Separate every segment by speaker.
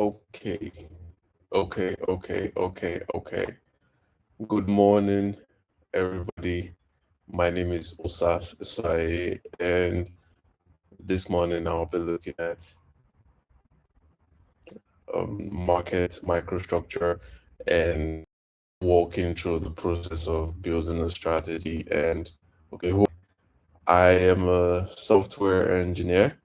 Speaker 1: Okay, okay. Good morning, everybody. My name is Osas Isai, and this morning I'll be looking at market microstructure and walking through the process of building a strategy. And okay, I am a software engineer,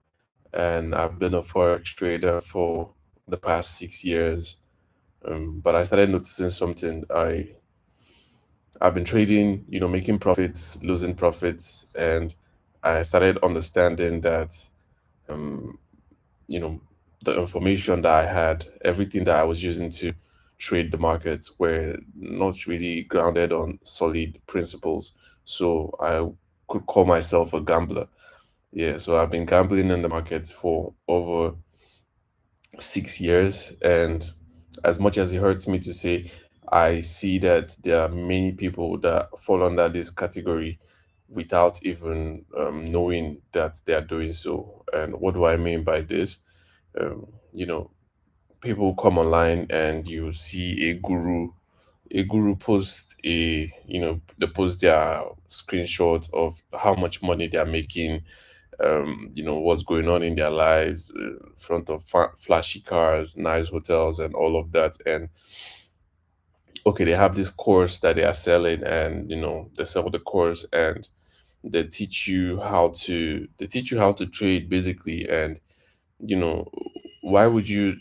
Speaker 1: and I've been a forex trader for the past 6 years. But I started noticing something. I've been trading, making profits, losing profits, and I started understanding that, um, you know, the information that I had, everything that I was using to trade the markets were not really grounded on solid principles. So I could call myself a gambler. Yeah, so I've been gambling in the market for over 6 years, and as much as it hurts me to say, I see that there are many people that fall under this category without even knowing that they are doing so. And what do I mean by this? um, you know People come online and you see a guru post they post their screenshot of how much money they are making, what's going on in their lives, front of flashy cars, nice hotels, and all of that. And okay, they have this course that they are selling, and they sell the course, and they teach you how to trade basically. And you know why would you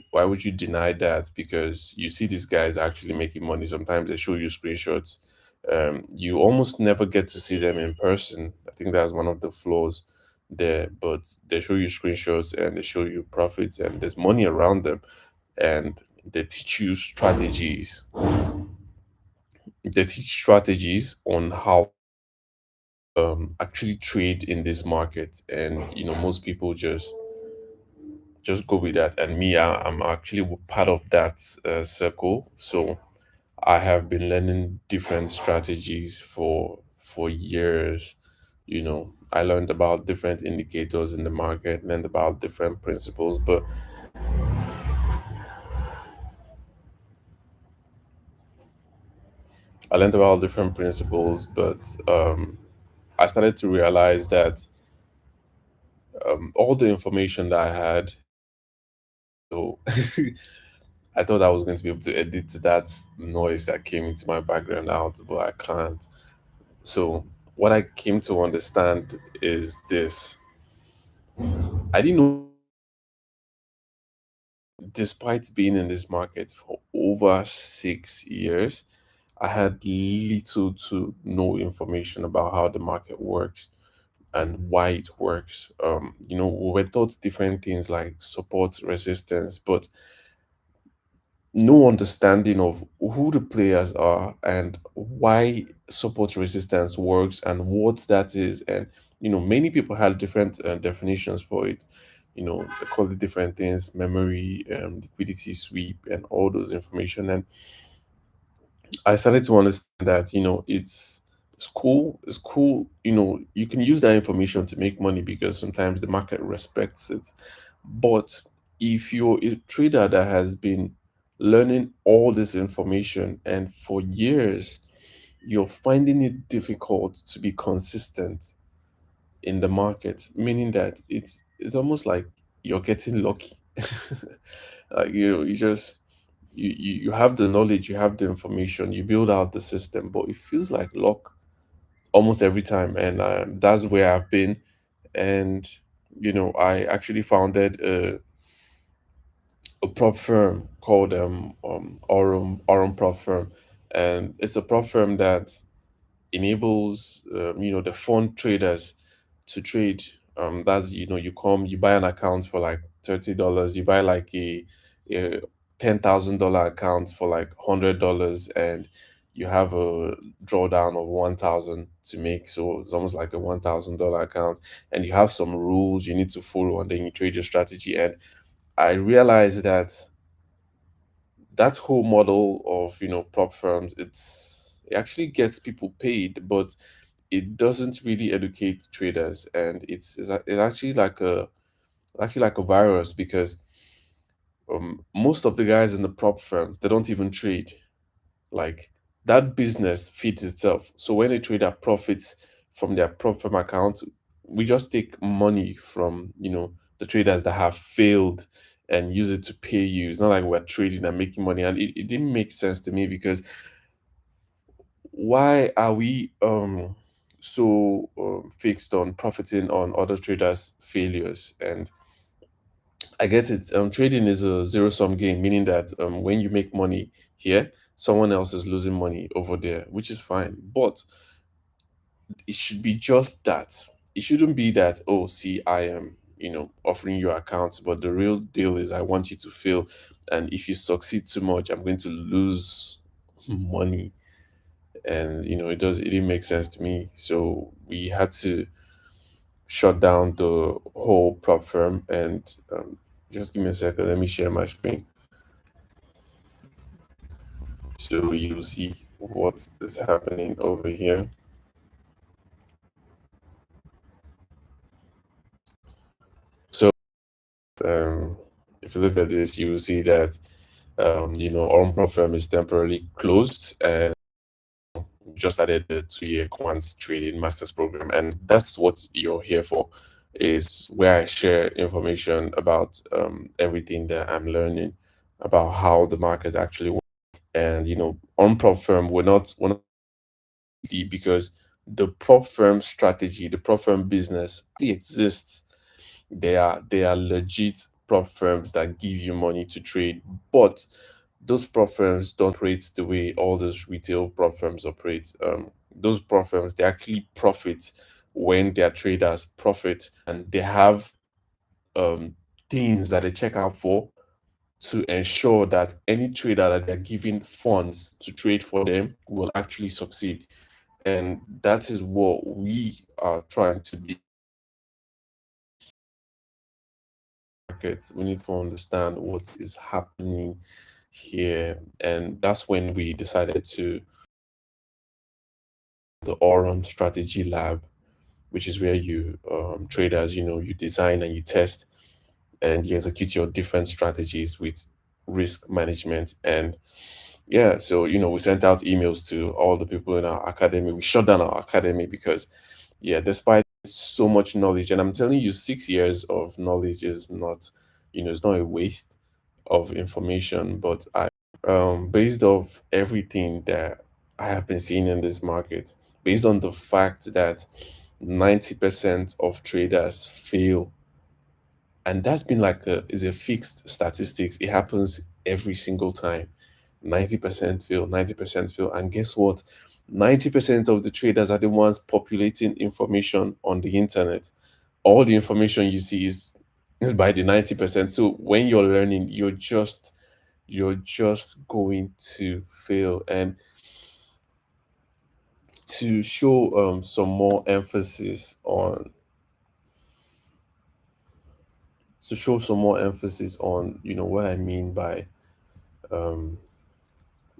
Speaker 1: deny that? Because you see these guys actually making money. Sometimes they show you screenshots. You almost never get to see them in person. I think that's one of the flaws there, but they show you screenshots and they show you profits and there's money around them, and they teach you strategies on how actually trade in this market. And most people just go with that. And me, I'm actually part of that circle. So I have been learning different strategies for years. I learned about different indicators in the market, learned about different principles, but I learned about different principles, but I started to realize that all the information that I had, so I thought I was going to be able to edit that noise that came into my background out, but I can't. So what I came to understand is this. I didn't know, despite being in this market for over 6 years, I had little to no information about how the market works and why it works. We were taught different things like support, resistance, but no understanding of who the players are and why support resistance works and what that is. And many people had different definitions for it. They call it different things: memory, liquidity sweep, and all those information. And I started to understand that it's cool. You can use that information to make money because sometimes the market respects it. But if you're a trader that has been learning all this information and for years you're finding it difficult to be consistent in the market, meaning that it's almost like you're getting lucky. Like you just you have the knowledge, you have the information, you build out the system, but it feels like luck almost every time. And that's where I've been. And I actually founded a prop firm called Aurum prop firm, and it's a prop firm that enables the fund traders to trade. That's you come, you buy an account for like $30, you buy like a $10,000 account for like $100, and you have a drawdown of 1,000 to make. So it's almost like a $1,000 account, and you have some rules you need to follow, and then you trade your strategy. And I realized that that whole model of prop firms, it actually gets people paid, but it doesn't really educate traders. And it's actually like a virus, because Most of the guys in the prop firm, they don't even trade. Like, that business feeds itself. So when a trader profits from their prop firm account, we just take money from, the traders that have failed and use it to pay you. It's not like we're trading and making money. And it didn't make sense to me, because why are we so fixed on profiting on other traders' failures? And I get it. Trading is a zero sum game, meaning that when you make money here, someone else is losing money over there, which is fine. But it should be just that. It shouldn't be that, oh, see, I am, offering you accounts, but the real deal is I want you to fail. And if you succeed too much, I'm going to lose money. And, it didn't make sense to me. So we had to shut down the whole prop firm. And just give me a second. Let me share my screen. So you'll see what is happening over here. So if you look at this, you will see that Aurum firm is temporarily closed, and we just added the 2-year quants trading masters program, and that's what you're here for. Is where I share information about everything that I'm learning about how the market actually works. And on prop firm, we're not because the prop firm strategy, the prop firm business really exists. They are legit prop firms that give you money to trade, but those prop firms don't operate the way all those retail prop firms operate. Those prop firms, they actually profit when their traders profit, and they have um, things that they check out for to ensure that any trader that they're giving funds to trade for them will actually succeed. And that is what we are trying to be. Markets. We need to understand what is happening here. And that's when we decided to the Aurum Strategy Lab, which is where you traders, you design and you test and you execute your different strategies with risk management. And yeah, so we sent out emails to all the people in our academy. We shut down our academy because, yeah, despite so much knowledge, and I'm telling you, 6 years of knowledge is not, it's not a waste of information. But based off everything that I have been seeing in this market, based on the fact that 90% of traders fail, and that's been like is a fixed statistics. It happens every single time. 90% fail, 90% fail. And guess what? 90% of the traders are the ones populating information on the internet. All the information you see is by the 90%. So when you're learning, you're just going to fail. And to show some more emphasis on what I mean by um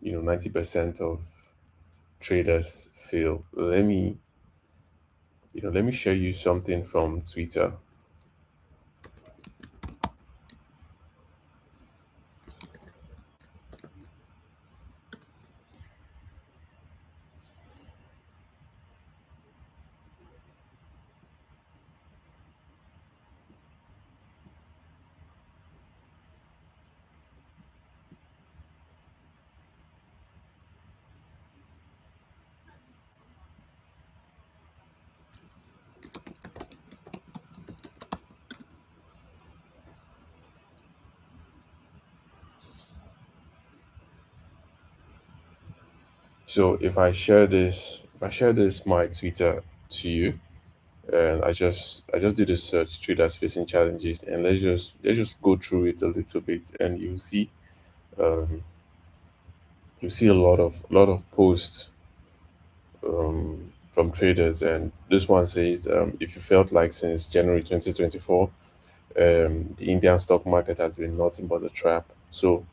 Speaker 1: 90% of traders fail. Let me show you something from Twitter. So if I share this my Twitter to you, and I just did a search, traders facing challenges, and let's just go through it a little bit, and um you'll see a lot of posts from traders. And this one says, if you felt like since January 2024, the Indian stock market has been nothing but a trap. So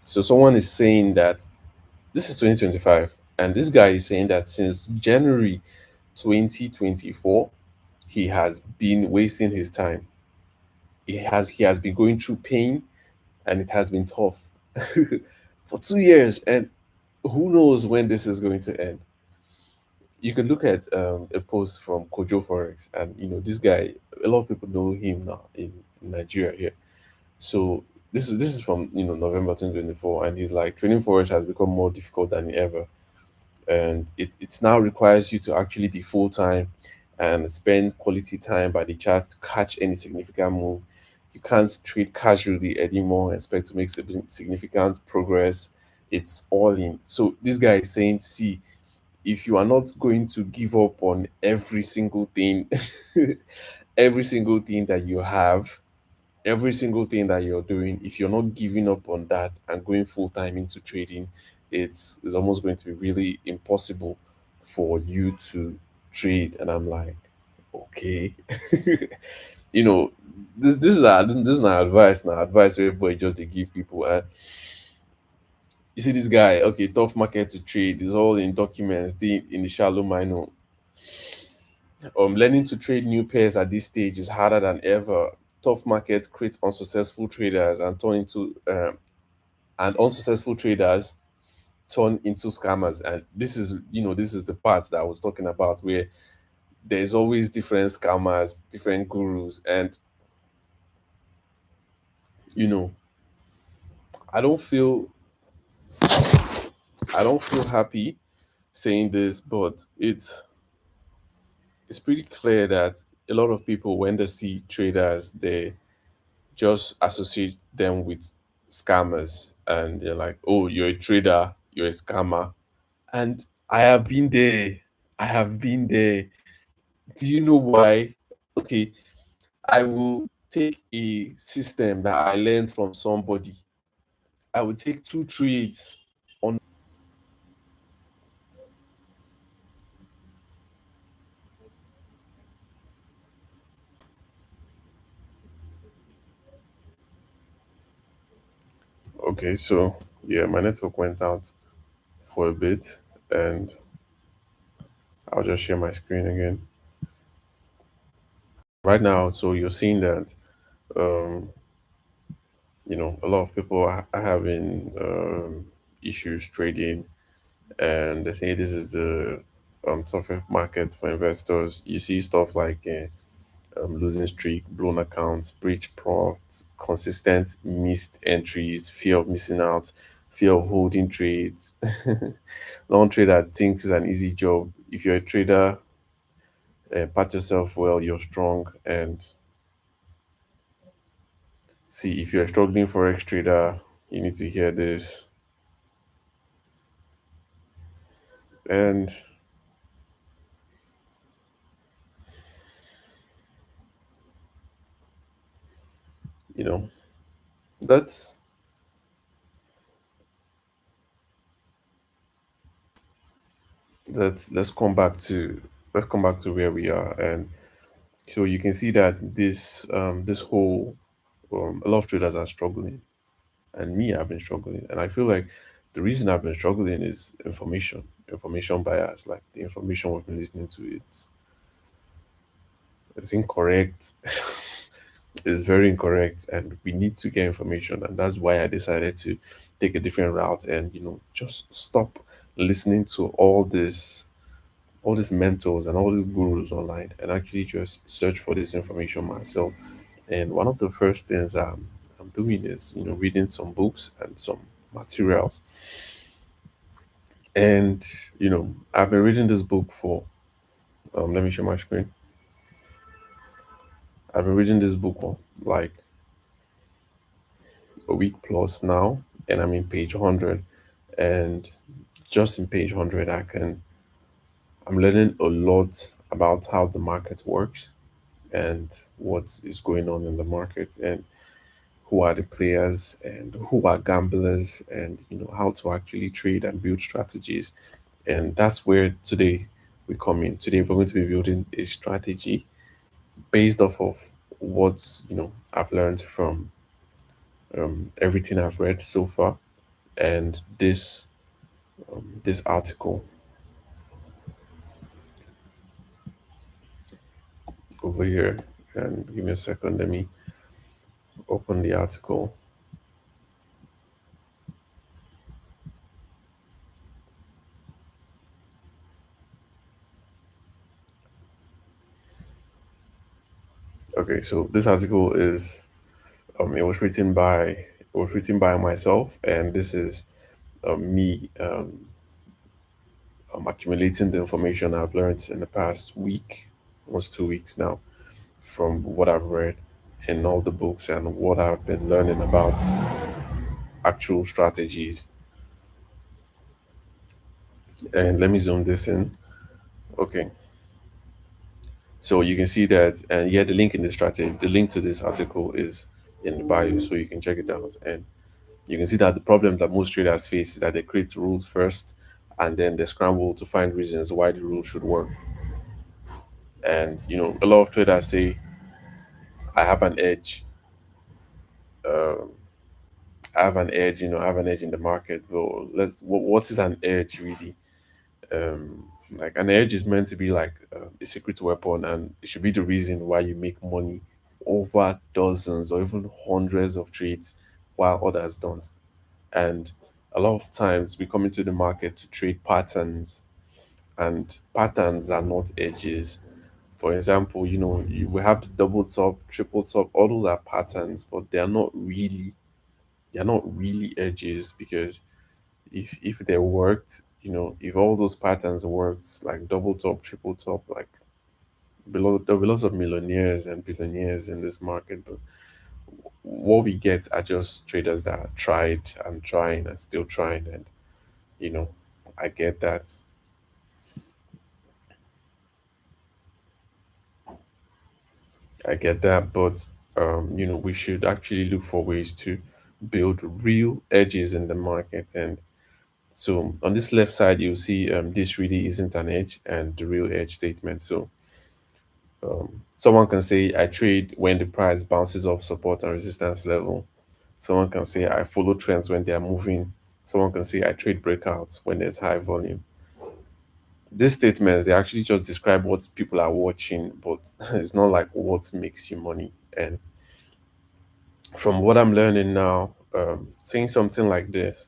Speaker 1: someone is saying that this is 2025, and this guy is saying that since January 2024, he has been wasting his time. he has been going through pain, and it has been tough for 2 years, and who knows when this is going to end. You can look at a post from Kojo Forex, and this guy. A lot of people know him now in Nigeria here. So this is from November 2024, and he's like, trading forex has become more difficult than ever, and it now requires you to actually be full time and spend quality time by the chart to catch any significant move. You can't trade casually anymore and expect to make significant progress. It's all in. So this guy is saying, see, if you are not going to give up on every single thing, every single thing that you have, every single thing that you're doing, if you're not giving up on that and going full time into trading, it's almost going to be really impossible for you to trade. And I'm like, okay. you know this is not advice now, advice where everybody just they give people. And you see this guy, okay, tough market to trade is all in documents, in the shallow minor. Learning to trade new pairs at this stage is harder than ever. Tough market create unsuccessful traders and unsuccessful traders turn into scammers. And this is the part that I was talking about, where there's always different scammers, different gurus, and you know, I don't feel I don't feel happy saying this, but it's pretty clear that a lot of people, when they see traders, they just associate them with scammers, and they're like, oh, you're a trader, you're a scammer. And I have been there. I have been there. Do you know why? Okay, I will take a system that I learned from somebody. I will take two trades on. Okay, so yeah, my network went out for a bit, and I'll just share my screen again. Right now, so you're seeing that um, a lot of people are having issues trading, and they say this is the toughest market for investors. You see stuff like losing streak, blown accounts, breach prompts, consistent missed entries, fear of missing out, fear of holding trades. Non-trader thinks it's an easy job. If you're a trader, pat yourself well, you're strong. And see, if you're a struggling forex trader, you need to hear this. And you know, that's let's come back to where we are. And so you can see that this whole a lot of traders are struggling, and me, I've been struggling. And I feel like the reason I've been struggling is information bias. Like, the information we've been listening to, it's incorrect. It's very incorrect, and we need to get information. And that's why I decided to take a different route, and just stop listening to all these mentors and all these gurus online, and actually just search for this information myself. And one of the first things I'm doing is reading some books and some materials. And I've been reading this book for let me share my screen. I've been reading this book for like a week plus now, and I'm in page 100. And just in page 100, I'm learning a lot about how the market works and what is going on in the market, and who are the players and who are gamblers, and how to actually trade and build strategies. And that's where today we come in. Today we're going to be building a strategy based off of what I've learned from everything I've read so far, and this article over here. And give me a second, let me open the article. Okay, so this article is it was written by myself, and this is me accumulating the information I've learned in the past week, almost 2 weeks now, from what I've read in all the books and what I've been learning about actual strategies. And let me zoom this in. Okay, so you can see that, and yeah, the link in the strategy, the link to this article is in the bio, so you can check it out. And you can see that the problem that most traders face is that they create rules first, and then they scramble to find reasons why the rule should work. And a lot of traders say, "I have an edge. Um, I have an edge. I have an edge in the market." Well, what is an edge really? Like an edge is meant to be like a secret weapon, and it should be the reason why you make money over dozens or even hundreds of trades while others don't. And a lot of times we come into the market to trade patterns, and patterns are not edges. For example, we have the double top, triple top, all those are patterns, but they're not really edges, because if they worked, if all those patterns worked, like double top, triple top, like there'll be lots of millionaires and billionaires in this market. But what we get are just traders that tried and trying and still trying. And you know I get that. But we should actually look for ways to build real edges in the market. And so on this left side, you'll see this really isn't an edge and the real edge statement. So someone can say, "I trade when the price bounces off support and resistance level." Someone can say, "I follow trends when they are moving." Someone can say, "I trade breakouts when there's high volume." These statements, they actually just describe what people are watching, but it's not like what makes you money. And from what I'm learning now, saying something like this: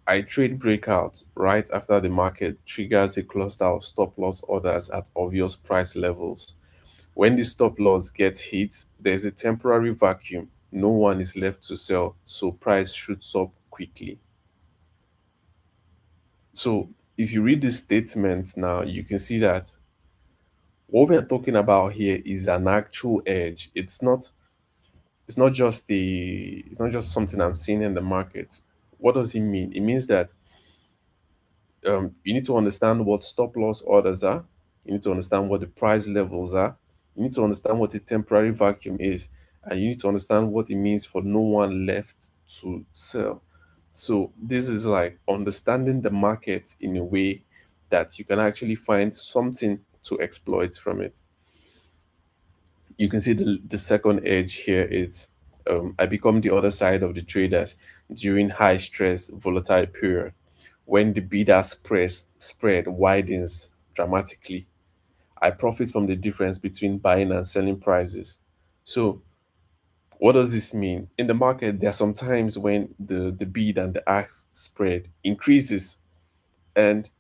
Speaker 1: "I trade breakouts right after the market triggers a cluster of stop loss orders at obvious price levels. When the stop loss gets hit, there's a temporary vacuum. No one is left to sell, so price shoots up quickly." So if you read this statement now, you can see that what we're talking about here is an actual edge. It's not just something I'm seeing in the market. What does it mean? It means that you need to understand what stop loss orders are. You need to understand what the price levels are. You need to understand what a temporary vacuum is. And you need to understand what it means for no one left to sell. So, this is like understanding the market in a way that you can actually find something to exploit from it. You can see the second edge here is, "I become the other side of the traders during high stress, volatile period. When the bidder spread widens dramatically, I profit from the difference between buying and selling prices." So, what does this mean? In the market, there are some times when the bid and the ask spread increases, and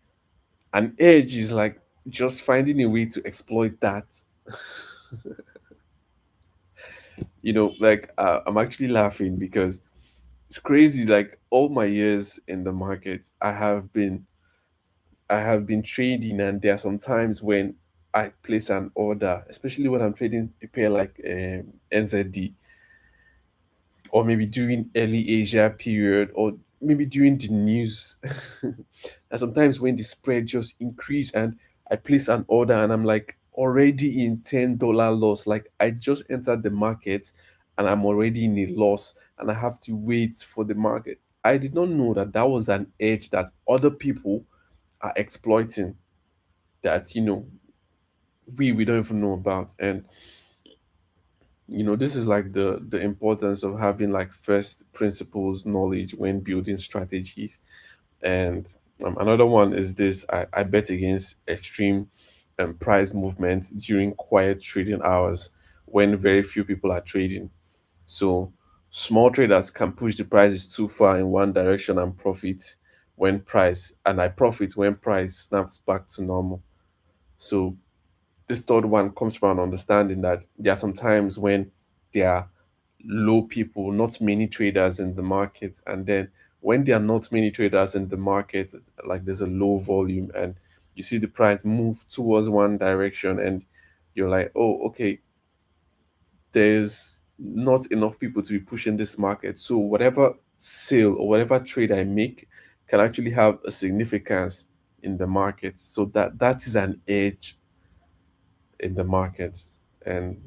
Speaker 1: an edge is like just finding a way to exploit that. I'm actually laughing because it's crazy. Like all my years in the market, I have been trading, and there are some times when I place an order, especially when I'm trading a pair like NZD, or maybe during early Asia period, or maybe during the news. And sometimes when the spread just increase, and I place an order, and I'm like already in $10 loss. Like I just entered the market and I'm already in a loss, and I have to wait for the market. I did not know that that was an edge that other people are exploiting, that we don't even know about. And this is like the importance of having like first principles knowledge when building strategies. And another one is this: I bet against extreme price movement during quiet trading hours when very few people are trading. So small traders can push the prices too far in one direction and I profit when price snaps back to normal. So this third one comes from an understanding that there are some times when there are low people, not many traders in the market. And then when there are not many traders in the market, like there's a low volume and you see the price move towards one direction and you're like, oh, okay, there's not enough people to be pushing this market. So whatever sale or whatever trade I make can actually have a significance in the market. So that is an edge in the market. And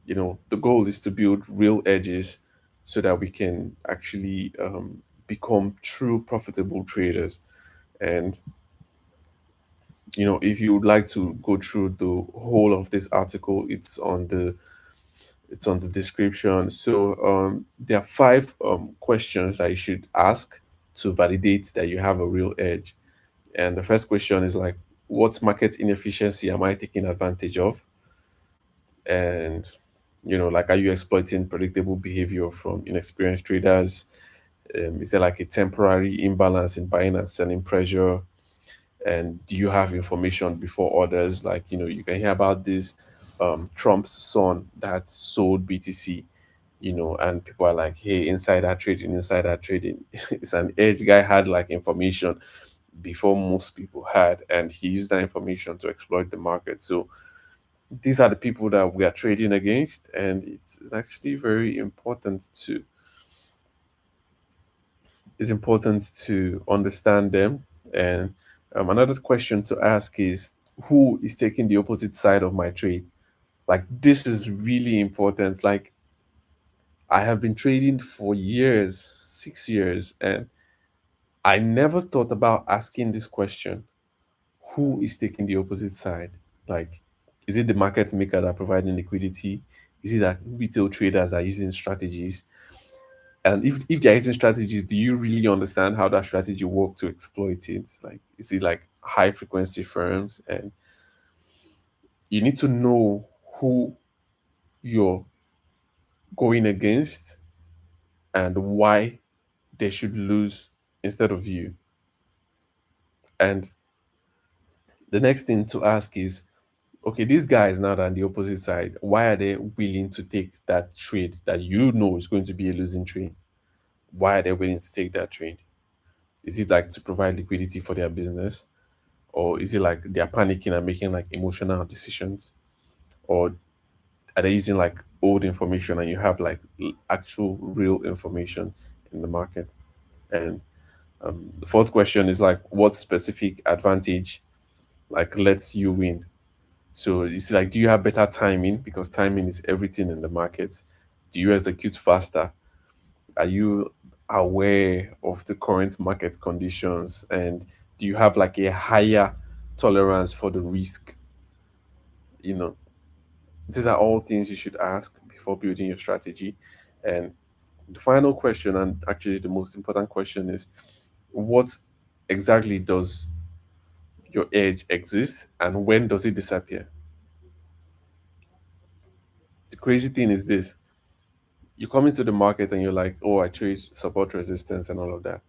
Speaker 1: the goal is to build real edges so that we can actually become true profitable traders. And if you would like to go through the whole of this article, it's on the description. So there are five questions that you should ask to validate that you have a real edge. And the first question is like, what market inefficiency am I taking advantage of? And like, are you exploiting predictable behavior from inexperienced traders? Is there like a temporary imbalance in buying and selling pressure? And do you have information before others? Like, you can hear about this Trump's son that sold BTC, and people are like, hey, insider trading. It's an edge. Guy had like information before most people had, and he used that information to exploit the market. So these are the people that we are trading against, and it's actually very important to understand them. And another question to ask is, who is taking the opposite side of my trade? Like, this is really important. Like, I have been trading for years, 6 years, and I never thought about asking this question: who is taking the opposite side? Like, is it the market maker that are providing liquidity? Is it that retail traders are using strategies? And if they're using strategies, do you really understand how that strategy work to exploit it? Like, is it like high frequency firms? And you need to know who you're going against and why they should lose instead of you. And the next thing to ask is, okay, these guys now that are on the opposite side, why are they willing to take that trade that is going to be a losing trade? Why are they willing to take that trade? Is it like to provide liquidity for their business? Or is it like they're panicking and making like emotional decisions? Or are they using like old information and you have like actual real information in the market? And the fourth question is like, what specific advantage like lets you win? So it's like, do you have better timing? Because timing is everything in the market. Do you execute faster? Are you aware of the current market conditions? And do you have like a higher tolerance for the risk? You know, these are all things you should ask before building your strategy. And the final question, and actually the most important question, is what exactly does your edge exist and when does it disappear? The crazy thing is this: you come into the market and you're like, oh, I trade support resistance and all of that.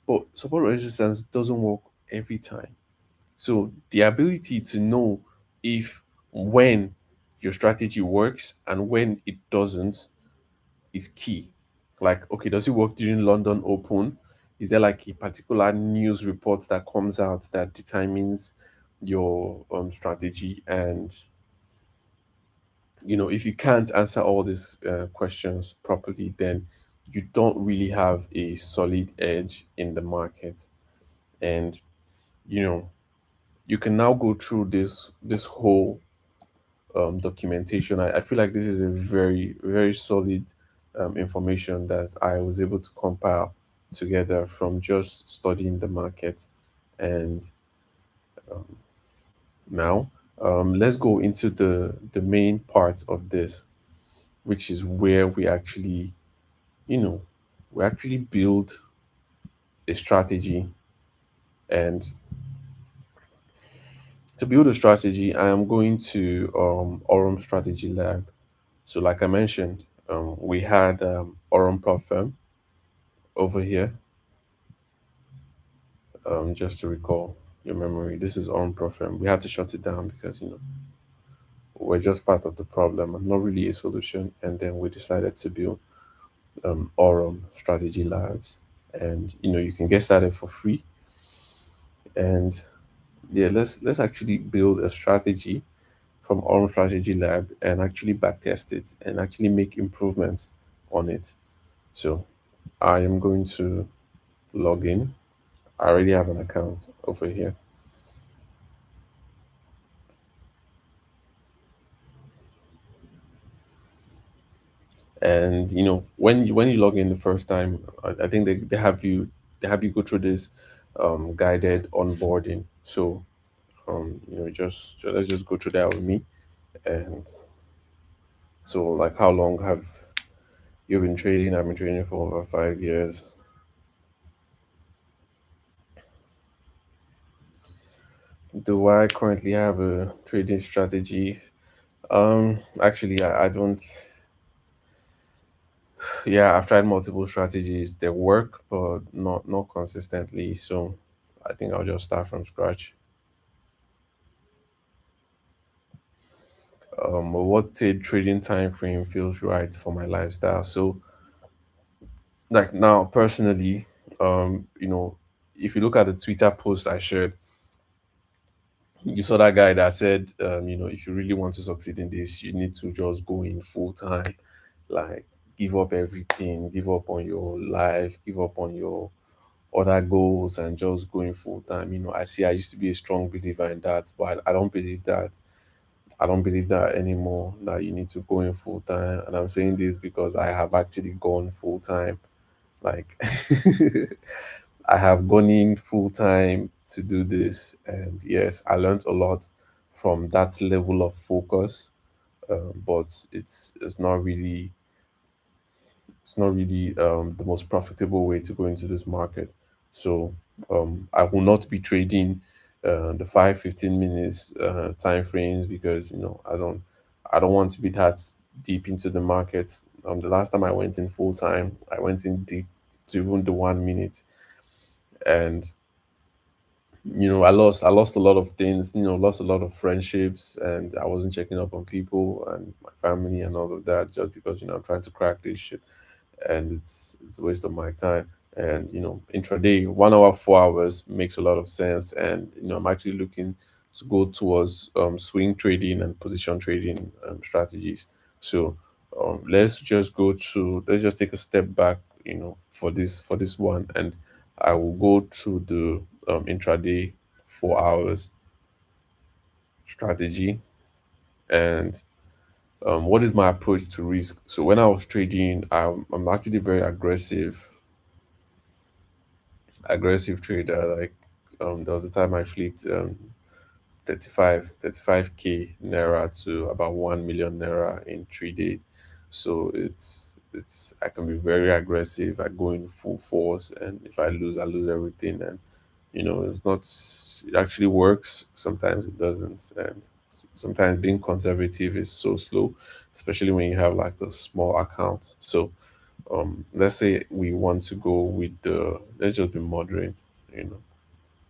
Speaker 1: But support resistance doesn't work every time. So the ability to know if when your strategy works and when it doesn't is key. Like, okay, does it work during London Open? Is there like a particular news report that comes out that determines your strategy? And if you can't answer all these questions properly, then you don't really have a solid edge in the market. And you know you can now go through this whole documentation. I feel like this is a very very solid information that I was able to compile together from just studying the market. And now let's go into the main part of this, which is where you know we actually build a strategy. And to build a strategy, I am going to Aurum Strategy Lab. So, like I mentioned, We had Aurum over here. Just to recall your memory, this is Aurum. We had to shut it down because we're just part of the problem and not really a solution. And then we decided to build Aurum Strategy Labs, and you can get started for free. And yeah, let's actually build a strategy from Aurum Strategy Lab and actually backtest it and actually make improvements on it. So I am going to log in. I already have an account over here. And when you log in the first time, I think they have you go through this guided onboarding. So let's just go through that with me. And so, like, how long have you been trading? I've been trading for over 5 years. Do I currently have a trading strategy? Actually, I don't. Yeah, I've tried multiple strategies. They work, but not consistently. So I think I'll just start from scratch. What a trading time frame feels right for my lifestyle? So, like, now, personally, if you look at the Twitter post I shared, you saw that guy that said, if you really want to succeed in this, you need to just go in full time, like, give up everything, give up on your life, give up on your other goals, and just go in full time. I used to be a strong believer in that, but I don't believe that. I don't believe that anymore. That you need to go in full time, and I'm saying this because I have actually gone full time. Like, I have gone in full time to do this, and yes, I learned a lot from that level of focus. But it's not really the most profitable way to go into this market. So I will not be trading the 5-15 minutes time frames because I don't want to be that deep into the market. The last time I went in full time, I went in deep to even the 1 minute, and I lost a lot of things, lost a lot of friendships, and I wasn't checking up on people and my family and all of that just because I'm trying to crack this shit, and it's a waste of my time. And intraday, 1 hour, 4 hours makes a lot of sense, and I'm actually looking to go towards swing trading and position trading strategies. So let's just take a step back, for this one, and I will go to the intraday 4 hours strategy. And what is my approach to risk? So when I was trading, I'm actually very aggressive trader. Like, there was a time I flipped 35k naira to about 1 million naira in 3 days. So it's I can be very aggressive. I go in full force, and if I lose, I lose everything. And it's not. It actually works. Sometimes it doesn't, and sometimes being conservative is so slow, especially when you have like a small account. So let's say we want to go with the let's just be moderate, you know,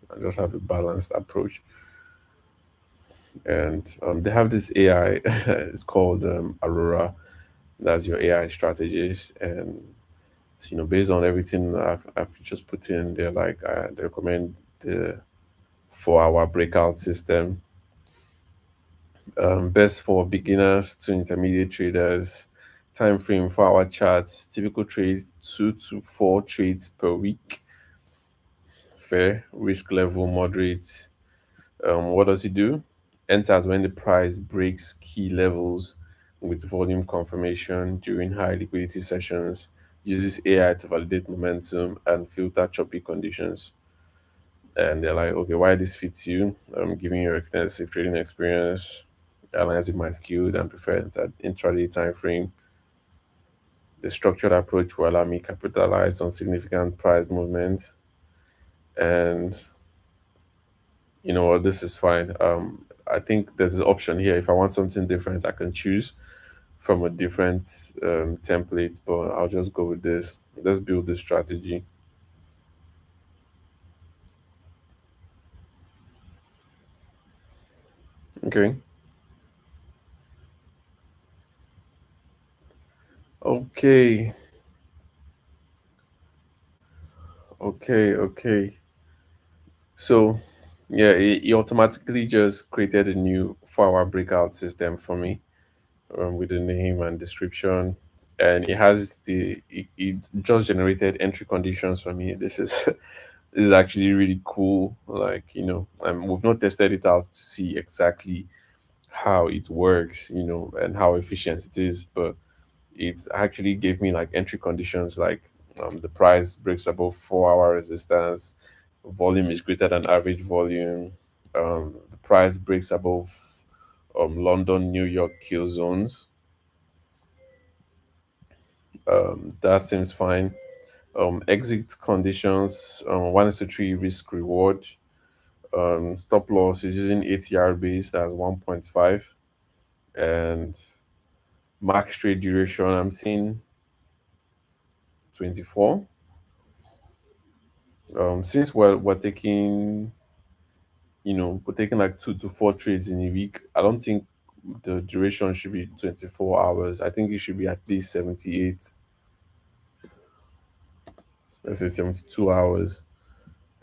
Speaker 1: and just have a balanced approach. And they have this AI. It's called Aurora. That's your AI strategist, and based on everything I've just put in, they recommend the 4 hour breakout system, best for beginners to intermediate traders. Time frame 4 hour charts, typical trades 2 to 4 trades per week. Fair risk level moderate. What does he do? Enters when the price breaks key levels with volume confirmation during high liquidity sessions. Uses AI to validate momentum and filter choppy conditions. And they're like, okay, why this fits you? Given your extensive trading experience, aligns with my skilled and preferred intraday time frame. The structured approach will allow me capitalize on significant price movement. And you know what, this is fine. I think there's an option here. If I want something different, I can choose. from a different template, but I'll just go with this. Let's build this strategy. Okay. Okay. Okay. So, yeah, it automatically just created a new 4 hour breakout system for me, with the name and description. And it has it just generated entry conditions for me. This is this is actually really cool. Like, we've not tested it out to see exactly how it works, and how efficient it is, but it actually gave me like entry conditions like, the price breaks above 4 hour resistance, volume is greater than average volume, the price breaks above London, New York kill zones. That seems fine. Exit conditions, 1:3 risk reward. Stop loss is using ATR base, that's 1.5. And max trade duration, I'm seeing 24. Since we're taking, we're taking like 2 to 4 trades in a week, I don't think the duration should be 24 hours. I think it should be at least 78, let's say 72 hours.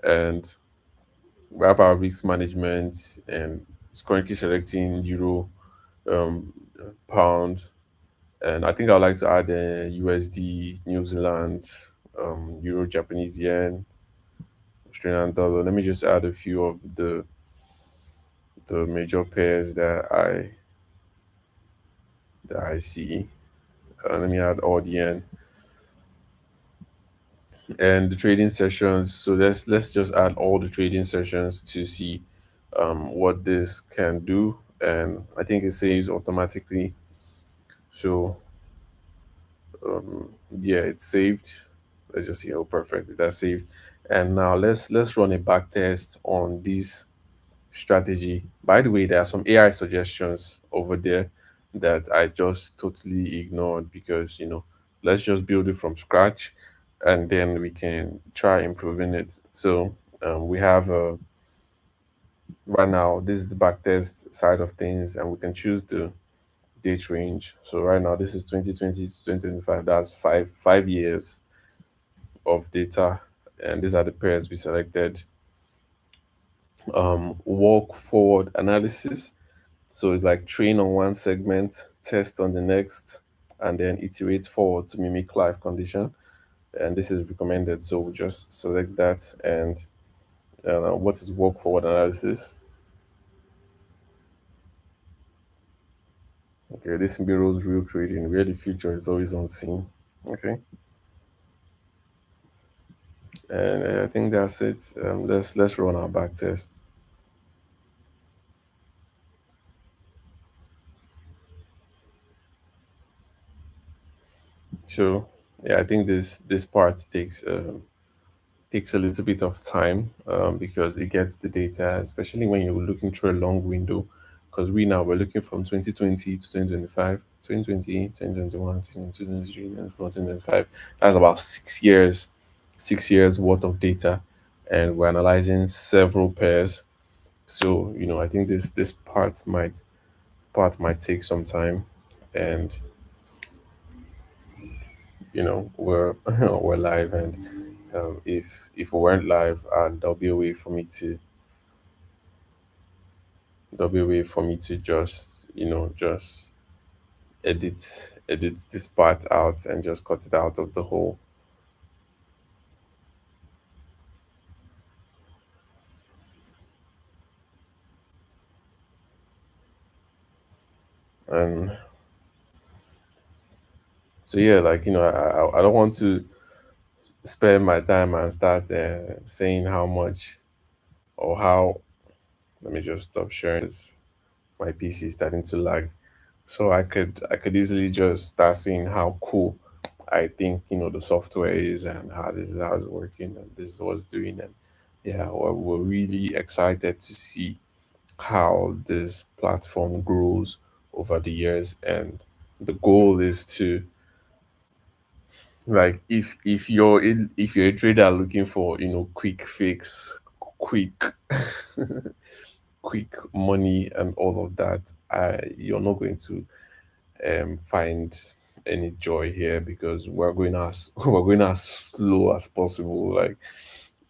Speaker 1: And we have our risk management, and it's currently selecting euro, um, pound, and I think I'd like to add USD, New Zealand, euro, Japanese yen, Australian dollar. Let me just add a few of the major pairs that I see. Let me add all the yen and the trading sessions. So let's just add all the trading sessions to see what this can do. And I think it saves automatically. So yeah, it's saved. Let's just see how perfect it has saved. And now let's run a back test on this strategy. By the way, there are some AI suggestions over there that I just totally ignored because, let's just build it from scratch and then we can try improving it. So we have right now, this is the backtest side of things, and we can choose the date range. So right now, this is 2020 to 2025. That's 5 years of data, and these are the pairs we selected. Walk forward analysis. So it's like train on one segment, test on the next, and then iterate forward to mimic live condition. And this is recommended. So we just select that. And what is walk forward analysis? Okay, this mirrors real trading, where the future is always unseen. Okay, and I think that's it. Let's run our back test. So yeah, I think this part takes a little bit of time, because it gets the data, especially when you're looking through a long window. Because we're looking from 2020 to 2025, 2020, 2021, 2022, 2023, 2024, 2025. That's about 6 years, 6 years worth of data, and we're analyzing several pairs. So I think this part might take some time, and we're we're live, and if we weren't live, there'll be a way for me to just edit this part out and just cut it out of the whole. And so yeah, like I don't want to spend my time and start saying how much or how. Let me just stop sharing this. My PC is starting to lag, so I could easily just start seeing how cool I think the software is, and how this is how it's working, and this is what it's doing. And yeah, we're really excited to see how this platform grows over the years, and the goal is to, like, if you're a trader looking for, quick fix, quick quick money and all of that, you're not going to find any joy here, because we're going as we're going as slow as possible. Like,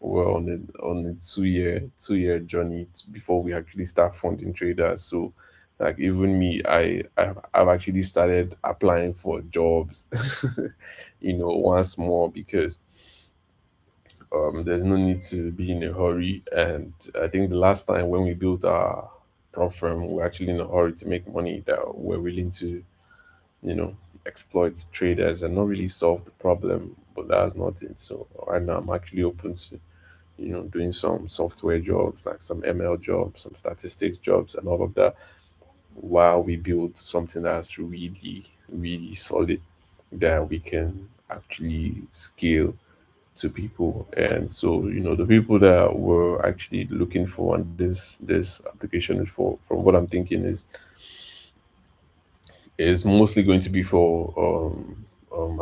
Speaker 1: we're on a two year journey before we actually start funding traders. So, like, even me, I've actually started applying for jobs, once more, because there's no need to be in a hurry. And I think the last time when we built our prop firm, we're actually in a hurry to make money, that we're willing to, you know, exploit traders and not really solve the problem. But that's not it. So right now I'm actually open to, doing some software jobs, like some ML jobs, some statistics jobs, and all of that, while we build something that's really, really solid, that we can actually scale to people. And so, the people that we're actually looking for, and this application is for, from what I'm thinking, is mostly going to be for,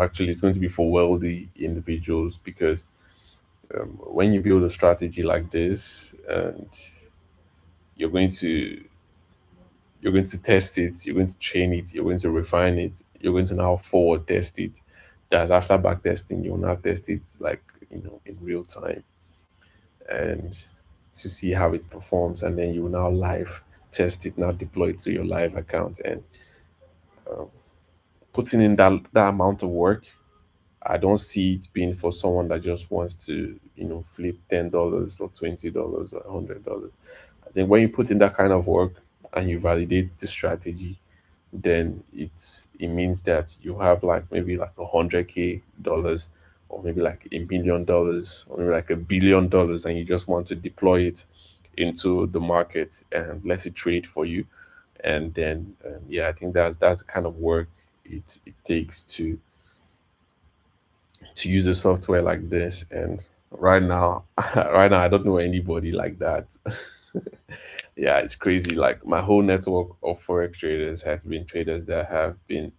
Speaker 1: actually it's going to be for wealthy individuals, because when you build a strategy like this, and you're going to you're going to test it, you're going to train it, you're going to refine it, you're going to now forward test it. That's after back testing, you'll now test it, like, in real time, and to see how it performs, and then you will now live test it, now deploy it to your live account. And putting in that amount of work, I don't see it being for someone that just wants to, flip $10 or $20 or $100. I think when you put in that kind of work and you validate the strategy, then it means that you have, like, maybe like $100K, or maybe like $1 million, or maybe like $1 billion, and you just want to deploy it into the market and let it trade for you. And then, yeah, I think that's the kind of work it takes to use a software like this. And right now, right now, I don't know anybody like that. Yeah, it's crazy. Like, my whole network of forex traders has been traders that have been,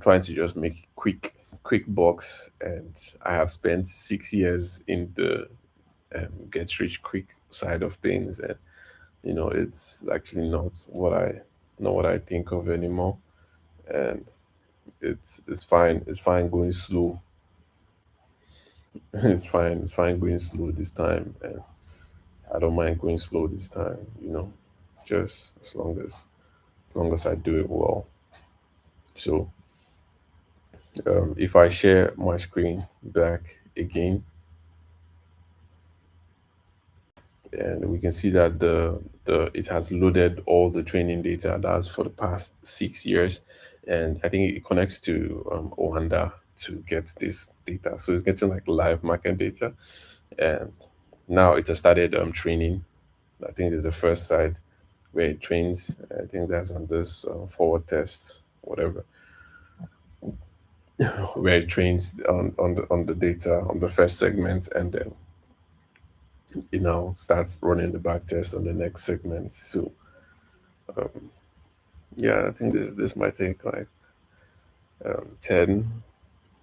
Speaker 1: trying to just make quick bucks. And I have spent 6 years in the get rich quick side of things. And it's actually not what I think of anymore. And it's fine going slow. It's fine going slow this time. And I don't mind going slow this time, just as long as I do it well. So, if I share my screen back again, and we can see that the it has loaded all the training data that's for the past 6 years. And I think it connects to Oanda to get this data. So it's getting like live market data. And now it has started training. I think there's the first side where it trains. I think that's on this forward test, whatever, where it trains on the data on the first segment, and then starts running the back test on the next segment. So, yeah, I think this might take like 10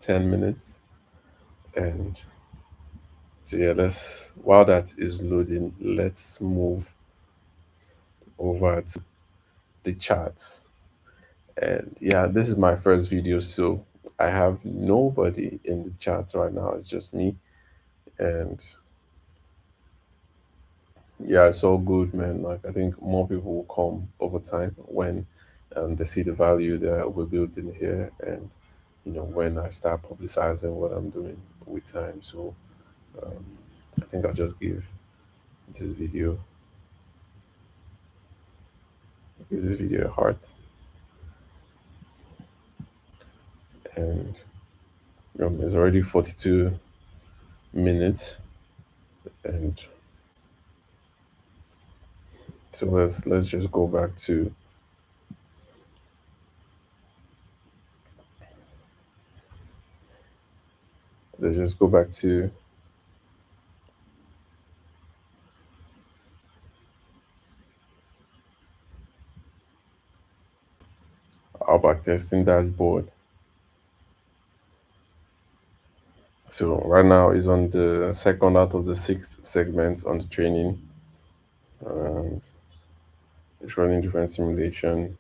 Speaker 1: minutes. And so, yeah, let's while that is loading, let's move over to the charts. And yeah, this is my first video, so I have nobody in the chat right now. It's just me. And yeah, it's all good, man. Like, I think more people will come over time when they see the value that we're building here. And when I start publicizing what I'm doing with time. So, I think I'll just this video give this video a heart. And it's already 42 minutes. And so let's just go back to let's just go back to our backtesting dashboard. So right now is on the second out of the sixth segments on the training. Um, it's running different simulation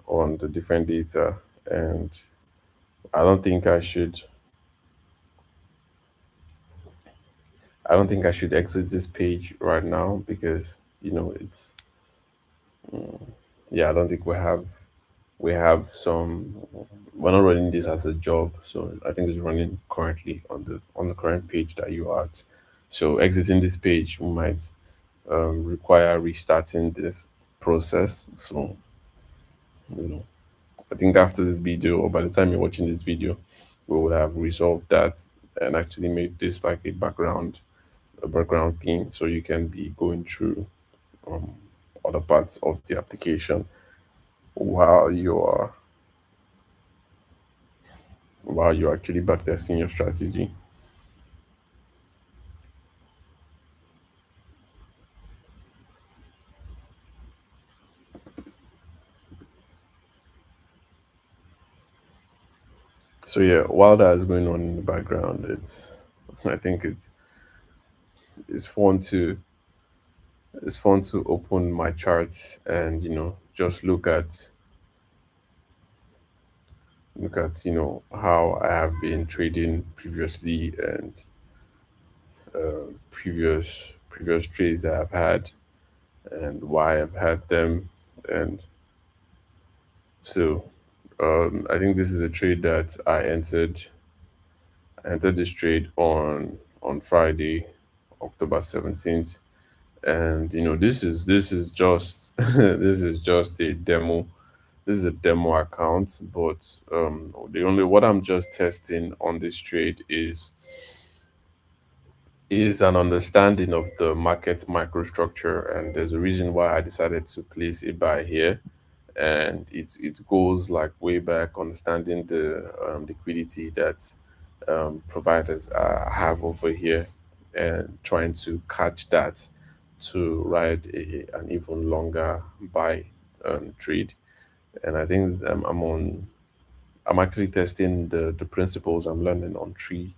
Speaker 1: on the different data, and I don't think I should. I don't think I should exit this page right now because it's yeah. I don't think we have some. We're not running this as a job, so I think it's running currently on the current page that you are at. So exiting this page might require restarting this process. So you know, I think after this video, or by the time you're watching this video, we would have resolved that and actually made this like a background thing, so you can be going through um, other parts of the application while you're actually backtesting your strategy. So yeah, while that is going on in the background, I think it's fun to it's fun to open my charts and just look at how I have been trading previously and previous trades that I've had and why I've had them. And so I think this is a trade that I entered this trade on Friday, October 17th. And this is just this is just a demo. This is a demo account, but the only what I'm just testing on this trade is an understanding of the market microstructure, and there's a reason why I decided to place a buy here. And it goes like way back, understanding the liquidity that providers have over here, and trying to catch that to ride an even longer buy trade. And I think I'm actually testing the principles I'm learning on three.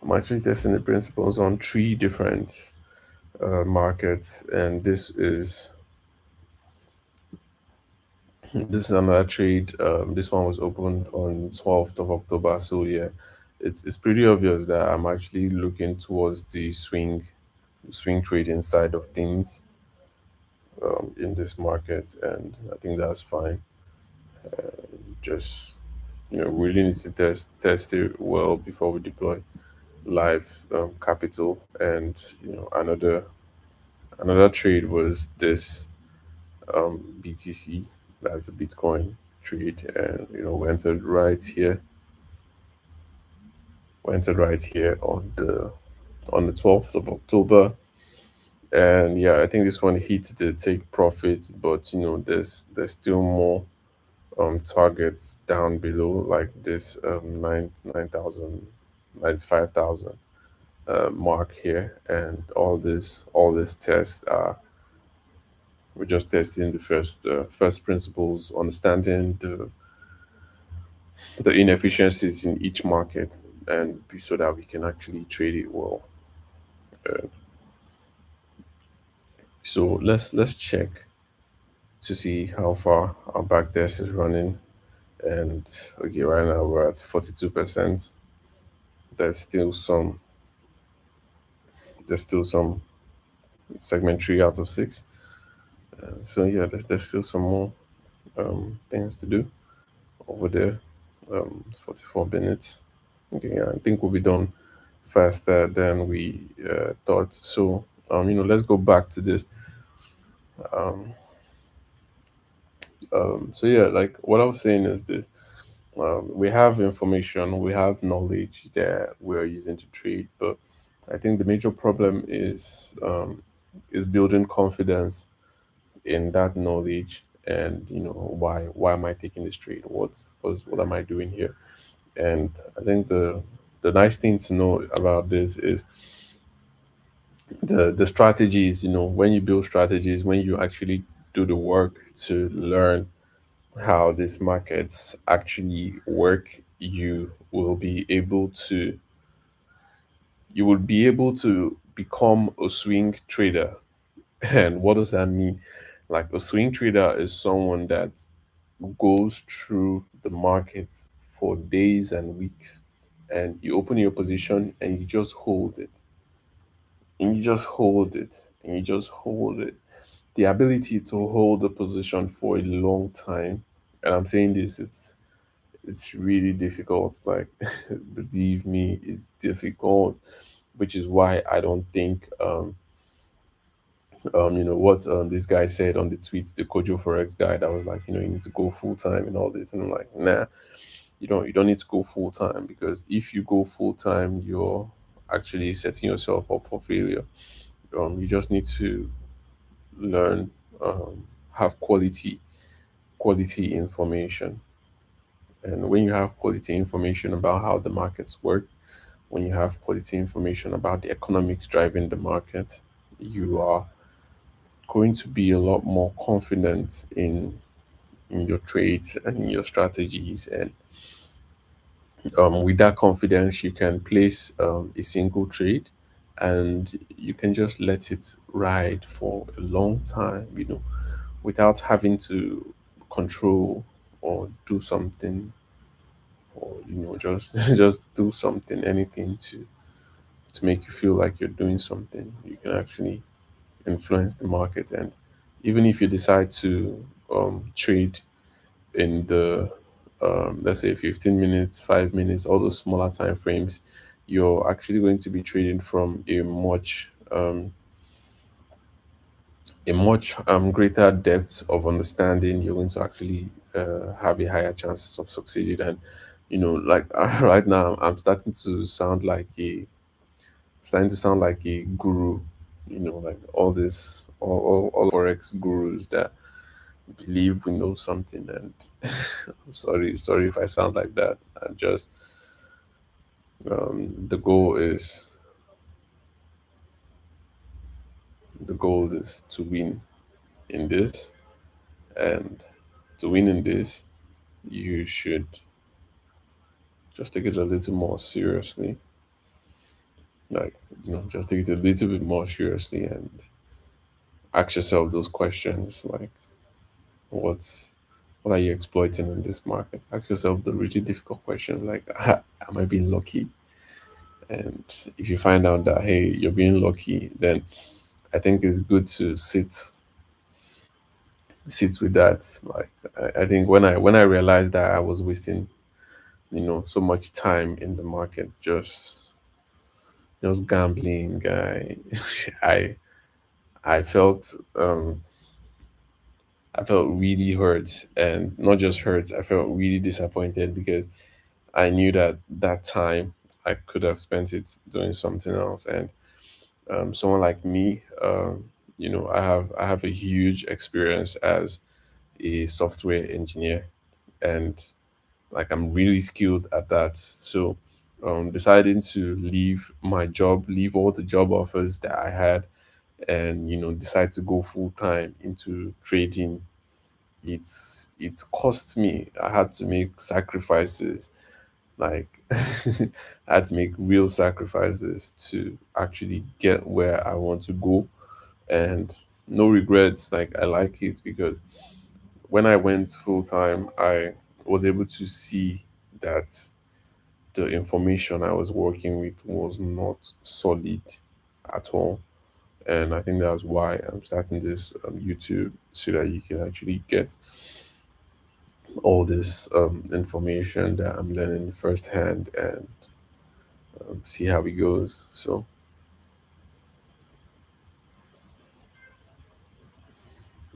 Speaker 1: I'm actually testing the principles on three different markets, and this is another trade. This one was opened on 12th of October. So yeah, it's pretty obvious that I'm actually looking towards the swing trading side of things in this market, and I think that's fine. Just we really need to test it well before we deploy live capital. And another trade was this BTC, that's a Bitcoin trade, and we entered right here on the 12th of October. And yeah, I think this one hit the take profit, but there's still more targets down below, like this 95,000 mark here. And all this tests are we're just testing the first principles, understanding the inefficiencies in each market, and so that we can actually trade it well. Uh, so let's check to see how far our back test is running. And okay, right now we're at 42%. There's still some there's still some segment 3 out of 6. So yeah, there's still some more things to do over there. 44 minutes. Okay, yeah, I think we'll be done faster than we thought. So let's go back to this. So yeah, like what I was saying is this: we have information, we have knowledge that we're using to trade, but I think the major problem is building confidence in that knowledge. And why am I taking this trade? What am I doing here? And I think the nice thing to know about this is The strategies, when you build strategies, when you actually do the work to learn how these markets actually work, you will be able to become a swing trader. And what does that mean? Like, a swing trader is someone that goes through the market for days and weeks, and you open your position and you just hold it, and you just hold it, and you just hold it. The ability to hold a position for a long time, and I'm saying this, it's really difficult. Like, believe me, it's difficult, which is why I don't think what this guy said on the tweets, the Kojo Forex guy that was like, you need to go full time and all this. And I'm like, nah, you don't need to go full time, because if you go full time, you're actually setting yourself up for failure. You just need to learn, have quality information. And when you have quality information about how the markets work, when you have quality information about the economics driving the market, you are going to be a lot more confident in your trades and in your strategies. And with that confidence, you can place a single trade, and you can just let it ride for a long time, without having to control or do something, or just just do something, anything to make you feel like you're doing something. You can actually influence the market. And even if you decide to trade in the let's say 15 minutes, 5 minutes, all those smaller time frames, you're actually going to be trading from a much greater depth of understanding. You're going to actually have a higher chances of succeeding. And like, right now, I'm starting to sound like a guru. Like all this, all forex gurus that believe we know something. And I'm sorry if I sound like that. And just the goal is to win in this. And to win in this, you should just take it a little more seriously. Like, just take it a little bit more seriously, and ask yourself those questions, like, what's what are you exploiting in this market? Ask yourself the really difficult questions, like, am I being lucky? And if you find out that, hey, you're being lucky, then I think it's good to sit with that. Like, I think when I realized that I was wasting so much time in the market, just gambling, I I felt I felt really hurt, and not just hurt. I felt really disappointed, because I knew that that time I could have spent it doing something else. And someone like me, I have a huge experience as a software engineer, and like, I'm really skilled at that. So deciding to leave all the job offers that I had, and decide to go full time into trading, it's cost me. I had to make sacrifices. Like, I had to make real sacrifices to actually get where I want to go. And no regrets. Like, I like it, because when I went full time, I was able to see that the information I was working with was not solid at all. And I think that's why I'm starting this YouTube, so that you can actually get all this information that I'm learning firsthand, and see how it goes. So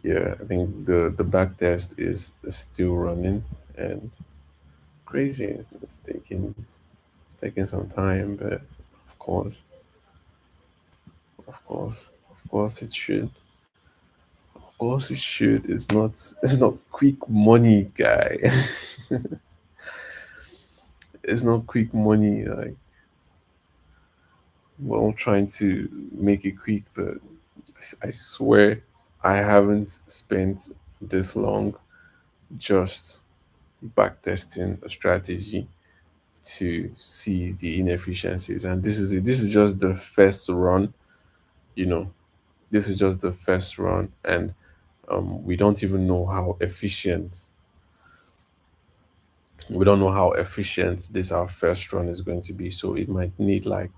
Speaker 1: yeah, I think the back test is still running, and crazy. It's taking some time, but of course, of course it should. Of course it should. It's not quick money, guy. It's not quick money. Like, well, trying to make it quick, but I swear I haven't spent this long just backtesting a strategy to see the inefficiencies. And this is it. This is just the first run, you know, this is just the first run. And we don't even know how efficient, we don't know how efficient this our first run is going to be. So it might need like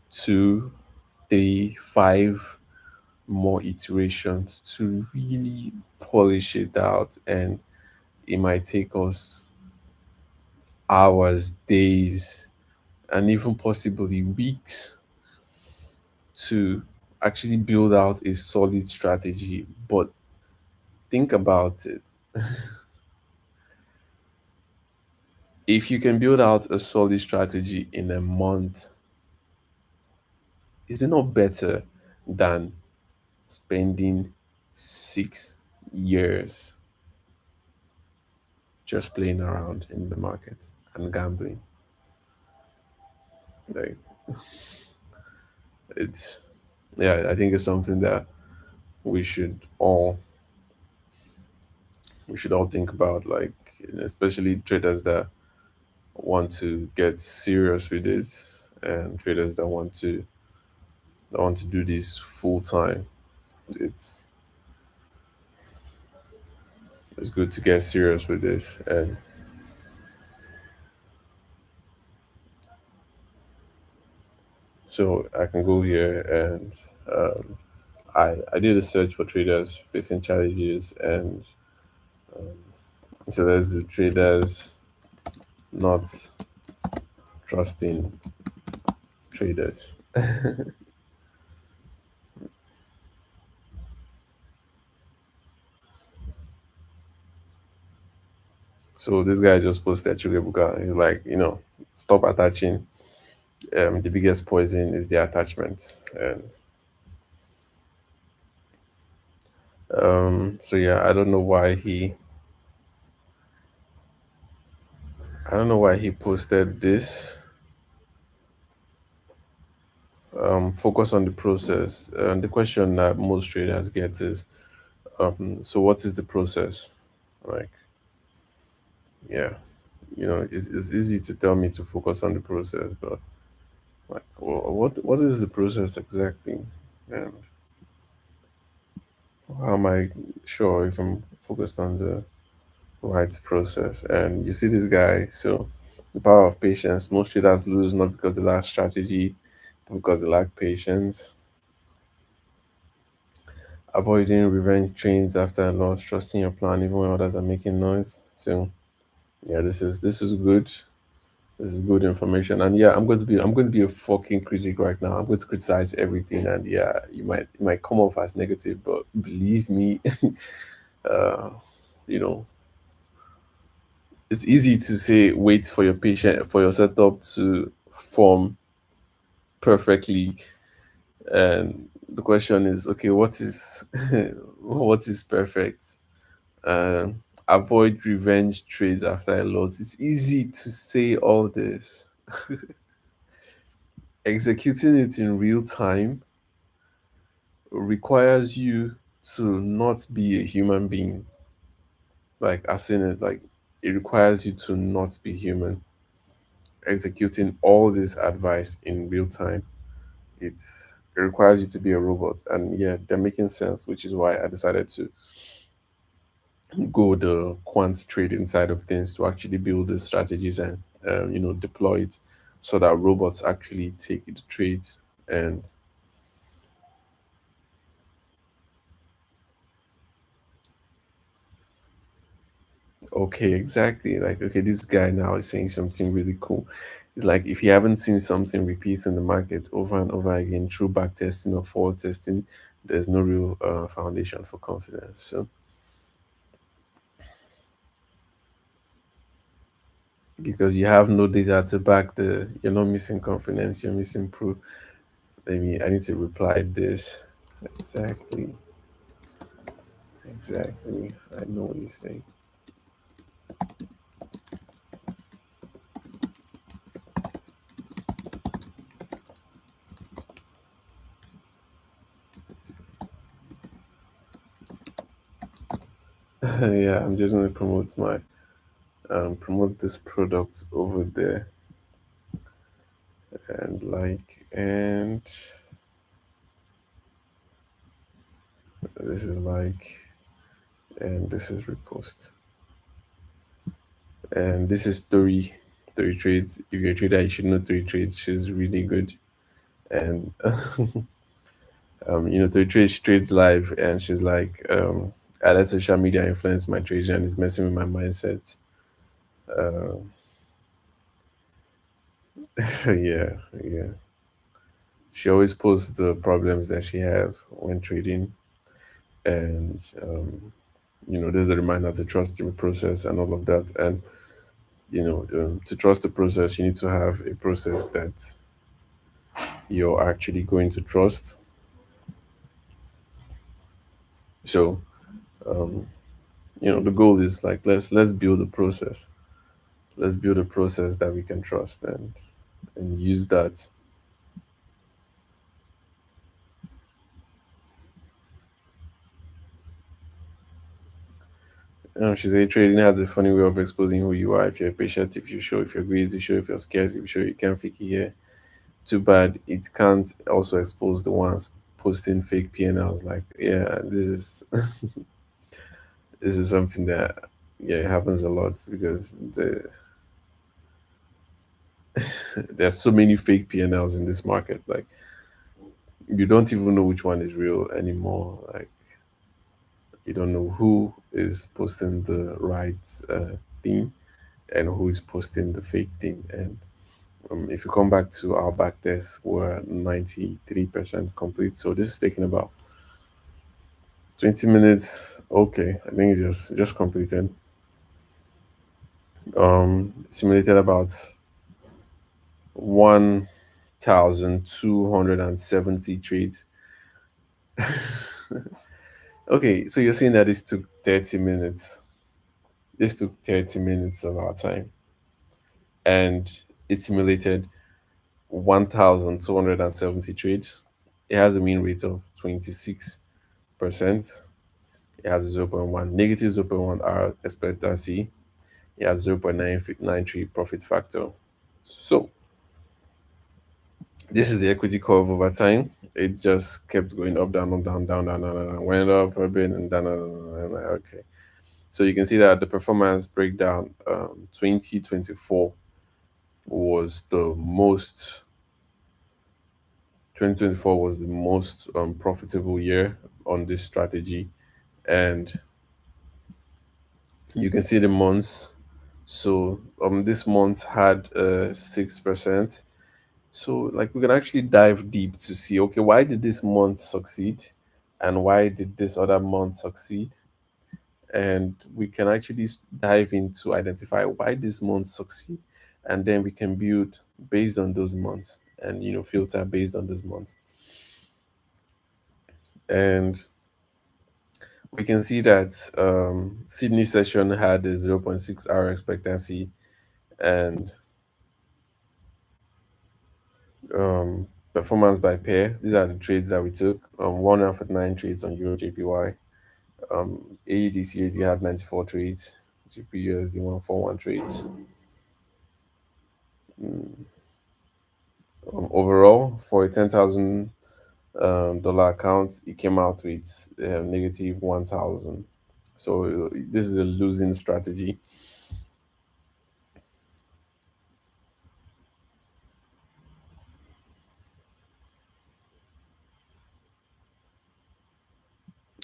Speaker 1: two, three, five more iterations to really polish it out. And it might take us hours, days, and even possibly weeks to actually build out a solid strategy. But think about it. If you can build out a solid strategy in a month, is it not better than spending 6 years just playing around in the market and gambling? Like, it's, yeah, I think it's something that we should all we should all think about, like, especially traders that want to get serious with it, and traders that want to do this full time. It's it's good to get serious with this. And so I can go here and um, I did a search for traders facing challenges. And so there's the traders not trusting traders. So this guy just posted Chugebuka. He's like, stop attaching. The biggest poison is the attachment. And so yeah, I don't know why he posted this. Focus on the process. And the question that most traders get is, so what is the process? Like, yeah, it's easy to tell me to focus on the process, but like, what is the process exactly? And how am I sure if I'm focused on the right process? And you see this guy, so the power of patience. Most traders lose not because they lack strategy, but because they lack patience. Avoiding revenge trains after a loss, trusting your plan even when others are making noise. So yeah, this is good. This is good information. And yeah, I'm going to be a fucking critic right now. I'm going to criticize everything. And yeah, it might come off as negative, but believe me, uh, you know, it's easy to say wait for your setup to form perfectly. And the question is, okay, what is what is perfect? Avoid revenge trades after a loss. It's easy to say all this. Executing it in real time requires you to not be a human being. Like, I've seen it, like, it requires you to not be human. Executing all this advice in real time, it, it requires you to be a robot. And yeah, they're making sense, which is why I decided to go the quant trading side of things to actually build the strategies and deploy it so that robots actually take the trades. And okay, exactly, like, okay, this guy now is saying something really cool. It's like, if you haven't seen something repeat in the market over and over again through back testing or forward testing, there's no real foundation for confidence. So because you have no data to back you're not missing confidence, you're missing proof. I need to reply this. Exactly. Exactly. I know what you're saying. Yeah, I'm just gonna promote this product over there, and this is and this is repost, and this is Tori Trades. If you're a trader, you should know Tori Trades. She's really good, and Tori Trades, she trades live, and she's like, I let social media influence my trading, and it's messing with my mindset. Uh, yeah, yeah. She always posts the problems that she have when trading, and there's a reminder to trust the process and all of that. And to trust the process, you need to have a process that you're actually going to trust. So, um, the goal is like let's build a process. Let's build a process that we can trust and use that. She said trading has a funny way of exposing who you are. If you're patient, if you show, if you're greedy, you show, if you're scared, if you show, you can't fake it here. Too bad it can't also expose the ones posting fake P&Ls. Like, yeah, this is this is something that yeah, it happens a lot because there's so many fake P&Ls in this market. Like, you don't even know which one is real anymore. Like, you don't know who is posting the right thing and who is posting the fake thing. And if you come back to our back test, we're 93% complete. So this is taking about 20 minutes. Okay, I think it's just completed. Simulated about 1,270 trades. Okay, so you're saying that this took 30 minutes. This took 30 minutes of our time, and it simulated 1,270 trades. It has a mean rate of 26%. It has zero point 0.1 negative zero point 0.1 R expectancy. It has 0.993 profit factor. So this is the equity curve over time. It just kept going up, down, up, down, down, down, down, down, down, went up a bit and down, down, down, down, down. Okay. So you can see that the performance breakdown 2024 was the most 2024 was the most profitable year on this strategy. And you can see the months. So this month had 6%. So like we can actually dive deep to see, okay, why did this month succeed and why did this other month succeed? And we can actually dive into identify why this month succeed, and then we can build based on those months and filter based on those months. And we can see that Sydney session had a zero point 0.6 hour expectancy, and performance by pair. These are the trades that we took. 109 trades on Euro JPY. AED had 94 trades. GPUSD 141 trades. Overall, for a $10,000 account, it came out with negative 1,000. So this is a losing strategy.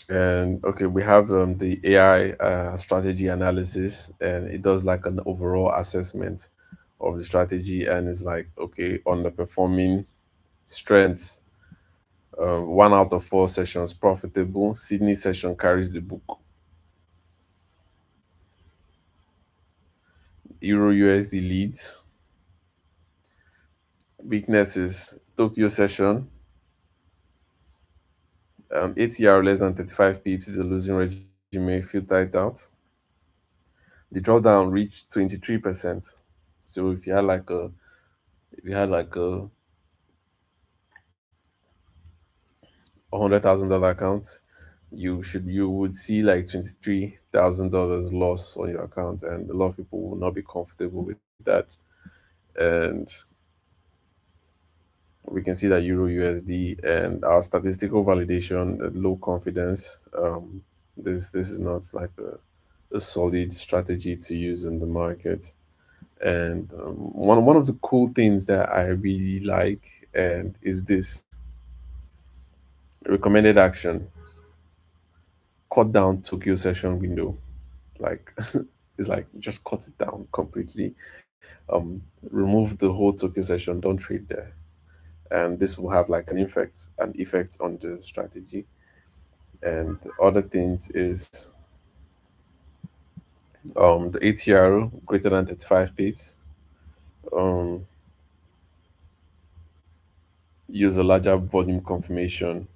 Speaker 1: And okay, we have the AI strategy analysis, and it does like an overall assessment of the strategy, and it's like, okay, underperforming strengths. 1 out of 4 sessions profitable. Sydney session carries the book. Euro USD leads. Weaknesses: Tokyo session. ATR less than 35 pips is a losing regime. Filter it out. The drawdown reached 23%. So if you had like a $100,000 account, you would see like $23,000 loss on your account, and a lot of people will not be comfortable with that. And we can see that Euro USD and our statistical validation, low confidence. This is not like a solid strategy to use in the market. And one of the cool things that I really like and is this recommended action: cut down Tokyo session window. Like it's like just cut it down completely. Um, remove the whole Tokyo session. Don't trade there, and this will have like an effect on the strategy. And other things is the ATR greater than 35 pips. Um, use a larger volume confirmation,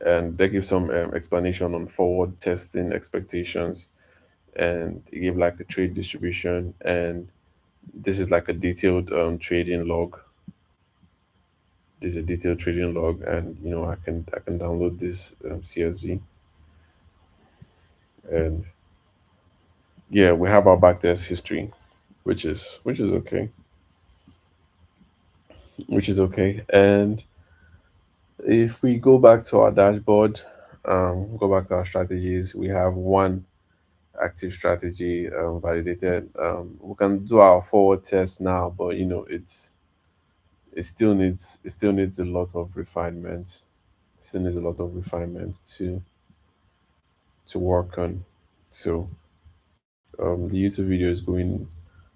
Speaker 1: and they give some explanation on forward testing expectations, and it give like a trade distribution, and this is like a detailed trading log. This is a detailed trading log, and I can download this CSV, and yeah, we have our backtest history, which is okay, and if we go back to our dashboard, go back to our strategies, we have one active strategy validated. We can do our forward test now, but it still needs a lot of refinement. Still needs a lot of refinement to work on. So the YouTube video is going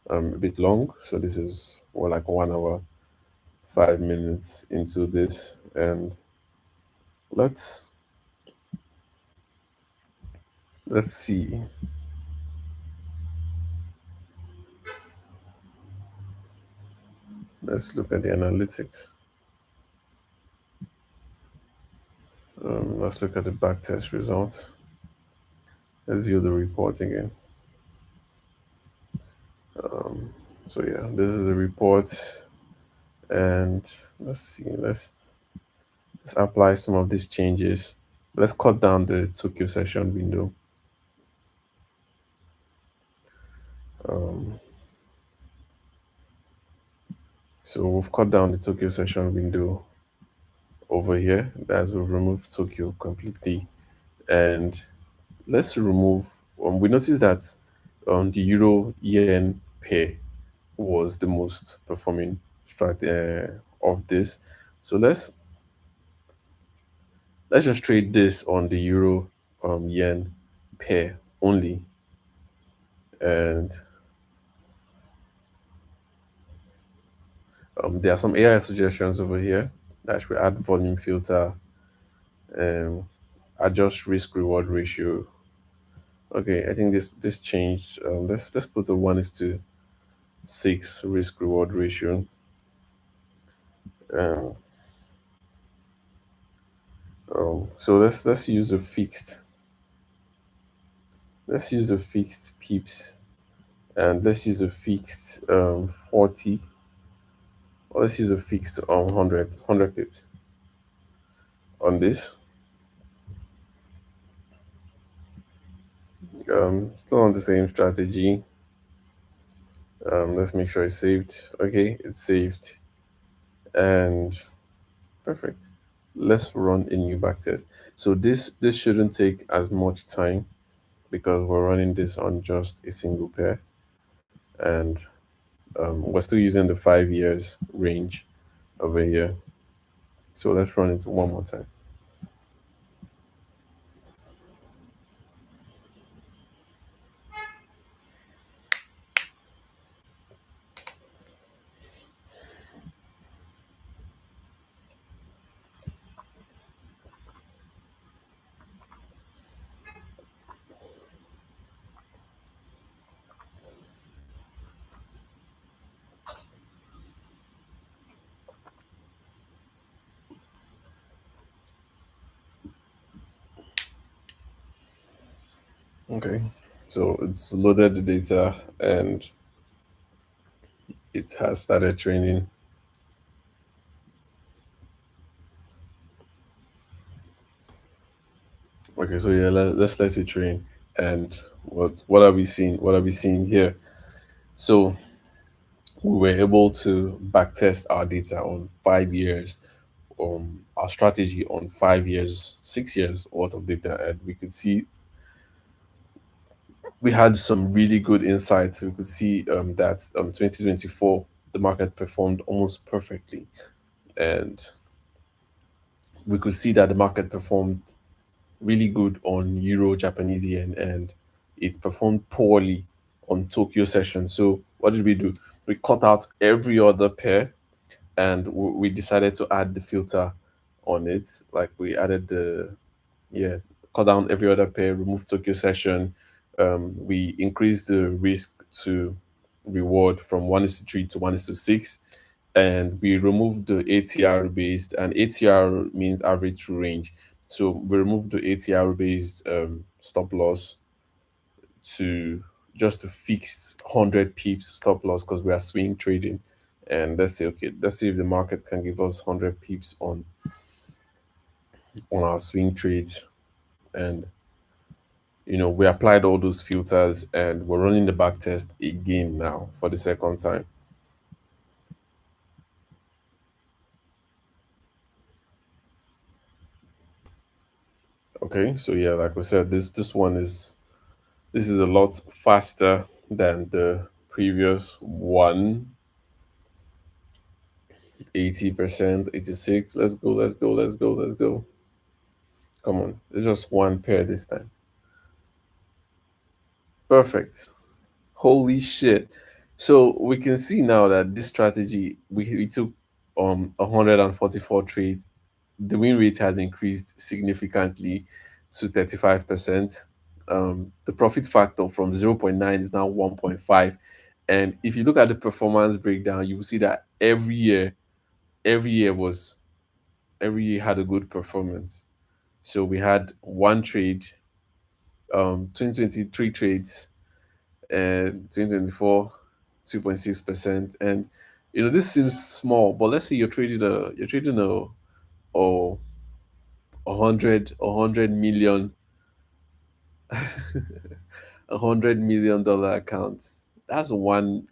Speaker 1: a bit long. So this is more like 1 hour, 5 minutes into this, and let's let's see. Let's look at the analytics. Let's look at the backtest results. Let's view the report again. So yeah, this is the report, and let's see. Let's apply some of these changes. Let's cut down the Tokyo session window. Um, so we've cut down the Tokyo session window over here. As we've removed Tokyo completely, and let's remove. We noticed that the euro yen pair was the most performing of this. So let's just trade this on the euro yen pair only, and there are some AI suggestions over here that should add volume filter, um, adjust risk reward ratio. Okay, I think this changed. Let's put a 1:6 risk reward ratio. Um, so let's use a fixed. Let's use a fixed pips, and let's use a fixed 40, or let's use a fixed 100 pips on this. Still on the same strategy. Let's make sure it's saved. Okay, it's saved, and perfect. Let's run a new backtest. So this shouldn't take as much time because we're running this on just a single pair, and we're still using the 5 years range over here. So let's run it one more time. Okay, so it's loaded the data and it has started training. Okay, so yeah, let's let it train. And what are we seeing? What are we seeing here? So we were able to backtest our data on 5 years, our strategy on 5 years, 6 years worth of data, and we could see we had some really good insights. We could see that 2024 the market performed almost perfectly, and we could see that the market performed really good on Euro Japanese yen, and it performed poorly on Tokyo session. So what did we do? We cut out every other pair, and we decided to add the filter on it. Like we added the, yeah, cut down every other pair, remove Tokyo session. We increased the risk to reward from 1:3 to 1:6, and we removed the ATR based, and ATR means average true range. So we removed the ATR based stop loss to just a fixed 100 pips stop loss because we are swing trading. And let's say, okay, let's see if the market can give us 100 pips on our swing trades. And we applied all those filters, and we're running the back test again now for the second time. Okay, so yeah, like we said, this is a lot faster than the previous one. 80%, 86. Let's go, let's go, let's go, let's go. Come on, it's just one pair this time. Perfect. Holy shit. So we can see now that this strategy, we took 144 trades. The win rate has increased significantly to 35%. The profit factor from 0.9 is now 1.5. And if you look at the performance breakdown, you will see that every year was every year had a good performance. So we had one trade, 2023 trades, and 2024, 2.6%. And this seems small, but let's say a 100 $100 million account. That's 1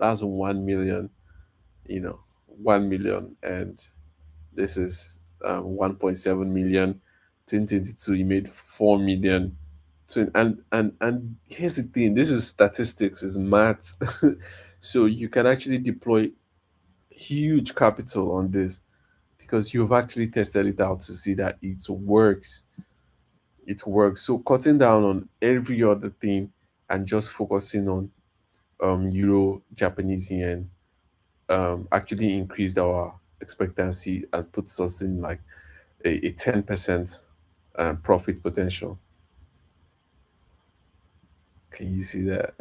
Speaker 1: million, 1 million, and this is 1.7 million. 2022 you made 4 million. And here's the thing, this is statistics, is math. So you can actually deploy huge capital on this because you've actually tested it out to see that it works. So cutting down on every other thing and just focusing on Euro Japanese yen actually increased our expectancy and puts us in like a 10% profit potential. Can you see that?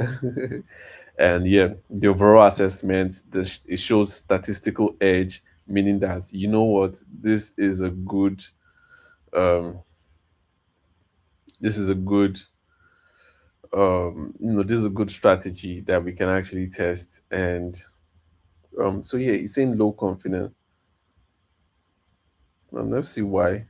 Speaker 1: And yeah, the overall assessment, it shows statistical edge, meaning that you know what, um, this is a good, this is a good strategy that we can actually test. And so yeah, it's saying low confidence. Let's see why.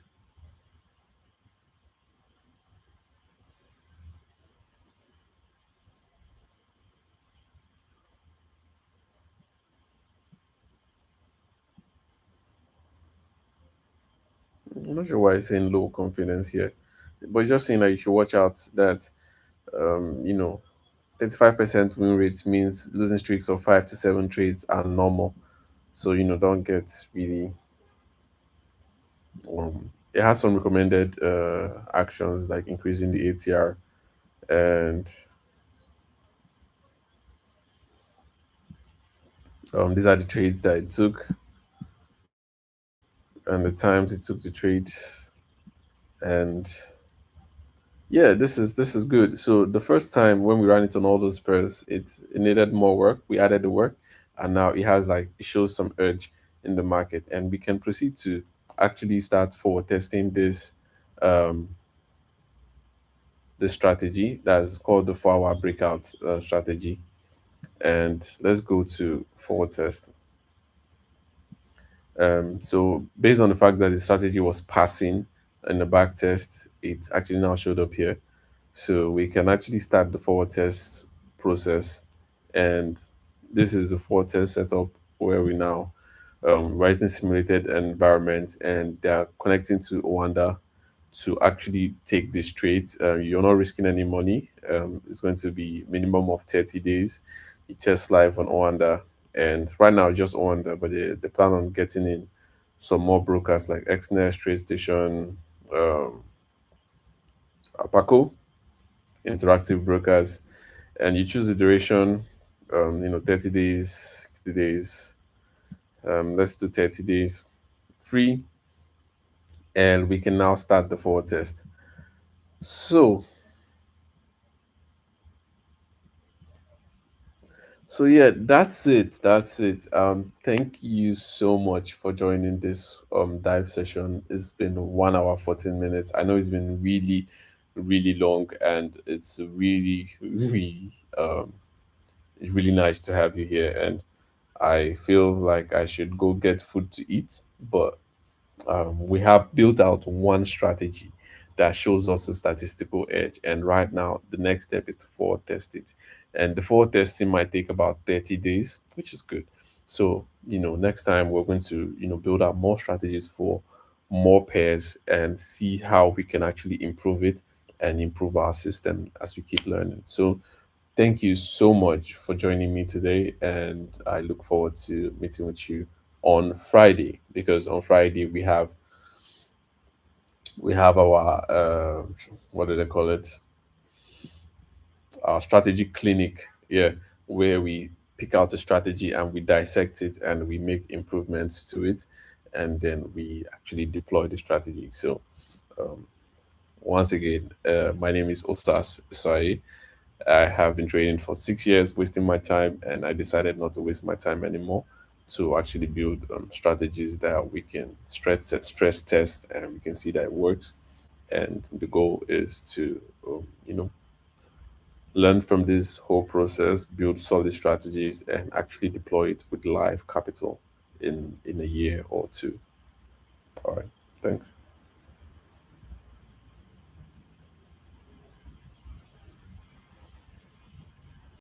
Speaker 1: I'm not sure why it's saying low confidence here, but it's just saying that you should watch out that um, you know 35% win rate means losing streaks of 5 to 7 trades are normal. So don't get really. It has some recommended actions like increasing the ATR, and these are the trades that it took and the times it took to trade. And yeah, this is good. So the first time when we ran it on all those pairs, it needed more work. We added the work, and now it shows some urge in the market, and we can proceed to actually start forward testing um this strategy that's called the 4 hour breakout strategy. And let's go to forward test. So based on the fact that the strategy was passing in the back test, it's actually now showed up here. So we can actually start the forward test process. And this is the forward test setup where we now writing simulated environment, and they're connecting to Oanda to actually take this trade. You're not risking any money. It's going to be minimum of 30 days. You test live on Oanda, and right now just Oanda, but they plan on getting in some more brokers like Xnest, TradeStation, um, Apaco, interactive brokers, and you choose the duration. 30 days, 60 days. Let's do 30 days free, and we can now start the forward test. So, so yeah, that's it. That's it. Thank you so much for joining this dive session. It's been 1 hour 14 minutes. I know it's been really, really long, and it's really, really nice to have you here. And I feel like I should go get food to eat, but we have built out one strategy that shows us a statistical edge. And right now, the next step is to forward test it. And the forward testing might take about 30 days, which is good. So, next time we're going to, build out more strategies for more pairs and see how we can actually improve it and improve our system as we keep learning. So, thank you so much for joining me today, and I look forward to meeting with you on Friday, because on Friday we have our what do they call it? Our strategy clinic, yeah, where we pick out a strategy and we dissect it and we make improvements to it, and then we actually deploy the strategy. So um, once again, my name is Osas Isai. I have been trading for 6 years, wasting my time, and I decided not to waste my time anymore to actually build strategies that we can stress test, and we can see that it works. And the goal is to, learn from this whole process, build solid strategies, and actually deploy it with live capital in a year or two. All right, thanks.